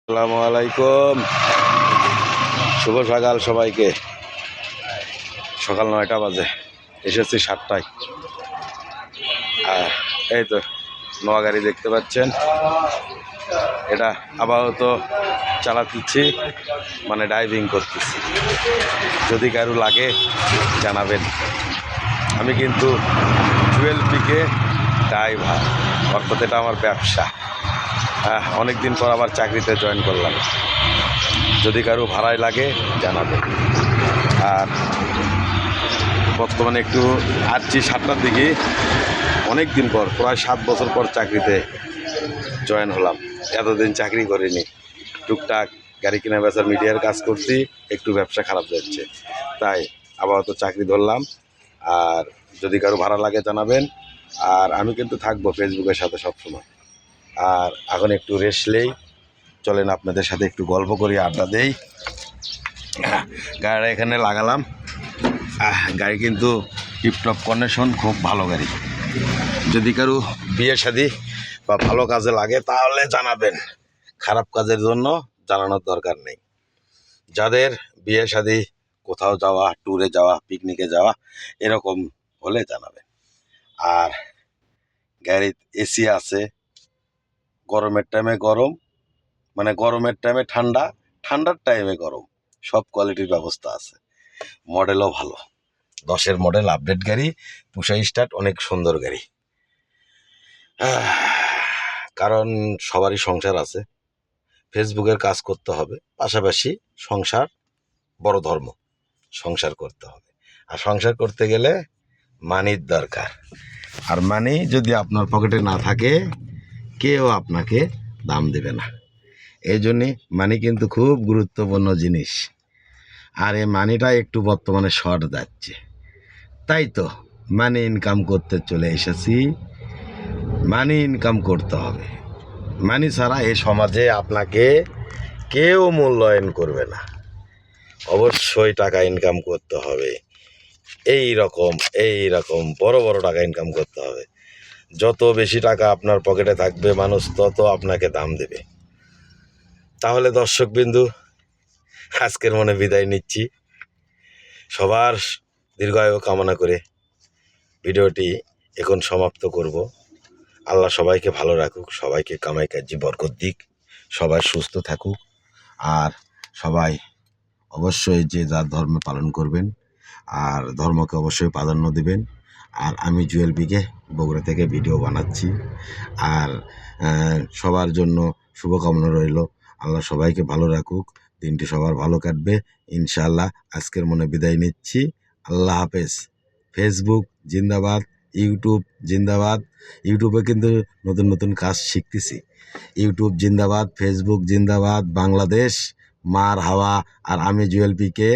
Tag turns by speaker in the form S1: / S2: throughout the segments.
S1: আসসালামু আলাইকুম, শুভ সকাল সবাইকে। সকাল 9টা বাজে, এসেছি 7টায়। এই তো নোয়া গাড়ি দেখতে পাচ্ছেন, এটা আপাতত চালাচ্ছি, মানে ড্রাইভিং করতেছি। যদি কারো লাগে জানাবেন। আমি কিন্তু জুয়েল পিকে ড্রাইভার, অর্থাৎ এটা আমার ব্যবসা। অনেক দিন পর আবার চাকরিতে জয়েন করলাম। যদি কারো ভাড়ায় লাগে জানাবেন। আর বর্তমানে একটু আসছি 7টার দিকে, অনেক দিন পর, প্রায় 7 বছর পর চাকরিতে জয়েন হলাম। এতদিন চাকরি করিনি, টুকটাক গাড়ি কেনা বেচার মিডিয়ার কাজ করছি, একটু ব্যবসা খারাপ যাচ্ছে, তাই আপাতত চাকরি ধরলাম। আর যদি কারো ভাড়া লাগে জানাবেন। আর আমি কিন্তু থাকবো ফেসবুকের সাথে সবসময়। আর এখন একটু রেস্টলেই, চলেন আপনাদের সাথে একটু গল্প করি, আড্ডা দেই। গাড়িটা এখানে লাগালাম। গাড়ি কিন্তু টিপটপ কন্ডিশন, খুব ভালো গাড়ি। যদি কারো বিয়ে শাদী বা ভালো কাজে লাগে তাহলে জানাবেন, খারাপ কাজের জন্য জানানোর দরকার নেই। যাদের বিয়ে শাদী, কোথাও যাওয়া, ট্যুরে যাওয়া, পিকনিকে যাওয়া, এরকম হলে জানাবেন। আর গাড়ির এসি আছে, গরমের টাইমে গরম, মানে গরমের টাইমে ঠান্ডা, ঠান্ডার টাইমে গরম, সব কোয়ালিটির ব্যবস্থা আছে। মডেলও ভালো, 10-এর মডেল, আপডেট গাড়ি, পুশা স্টার্ট, অনেক সুন্দর গাড়ি। কারণ সবারই সংসার আছে, ফেসবুকের কাজ করতে হবে, পাশাপাশি সংসার বড় ধর্ম, সংসার করতে হবে। আর সংসার করতে গেলে মানির দরকার। আর মানি যদি আপনার পকেটে না থাকে, কেউ আপনাকে দাম দেবে না। এই জন্যে মানি কিন্তু খুব গুরুত্বপূর্ণ জিনিস। আর এই মানিটা একটু বর্তমানে শর্ট যাচ্ছে, তাই তো মানি ইনকাম করতে চলে এসেছি। মানি ইনকাম করতে হবে, মানি ছাড়া এই সমাজে আপনাকে কেউ মূল্যায়ন করবে না। অবশ্যই টাকা ইনকাম করতে হবে, এই রকম বড় বড় টাকা ইনকাম করতে হবে। যত বেশি টাকা আপনার পকেটে থাকবে, মানুষ তত আপনাকে দাম দেবে। তাহলে দর্শকবিন্দু, আজকের মনে বিদায় নিচ্ছি। সবার দীর্ঘায়ু কামনা করে ভিডিওটি এখন সমাপ্ত করব। আল্লাহ সবাইকে ভালো রাখুক, সবাইকে কামাই কাজে বরকত দিক, সবাই সুস্থ থাকুক। আর সবাই অবশ্যই যে যার ধর্ম পালন করবেন, আর ধর্মকে অবশ্যই প্রাধান্য দেবেন। আর আমি জুয়েল পিকে বগুড়া থেকে ভিডিও বানাচ্ছি। আর সবার জন্য শুভকামনা রইল। আল্লাহ সবাইকে ভালো রাখুক, দিনটি সবার ভালো কাটবে ইনশাআল্লাহ। আজকের মনে বিদায় নিচ্ছি। আল্লাহ হাফেজ। ফেসবুক জিন্দাবাদ, ইউটিউব জিন্দাবাদ। ইউটিউবে কিন্তু নতুন নতুন কাজ শিখতেছি। ইউটিউব জিন্দাবাদ, ফেসবুক জিন্দাবাদ, বাংলাদেশ মার হাওয়া। আর আমি জুয়েল পিকে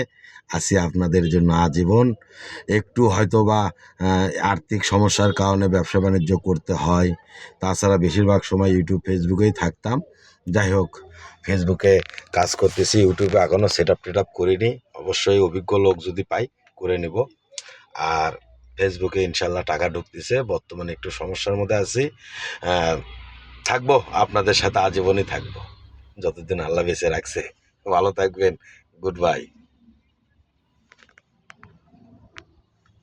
S1: আছি আপনাদের জন্য আজীবন। একটু হয়তো বা আর্থিক সমস্যার কারণে ব্যবসা বাণিজ্য করতে হয়, তাছাড়া বেশিরভাগ সময় ইউটিউব ফেসবুকেই থাকতাম। যাই হোক, ফেসবুকে কাজ করতেছি, ইউটিউবে এখনও সেট আপ করিনি। অবশ্যই অভিজ্ঞ লোক যদি পাই করে নেব। আর ফেসবুকে ইনশাল্লাহ টাকা ঢুকতেছে, বর্তমানে একটু সমস্যার মধ্যে আছি। থাকবো আপনাদের সাথে, আজীবনই থাকবো, যতদিন আল্লাহ বেঁচে রাখছে। ভালো থাকবেন, গুড বাই।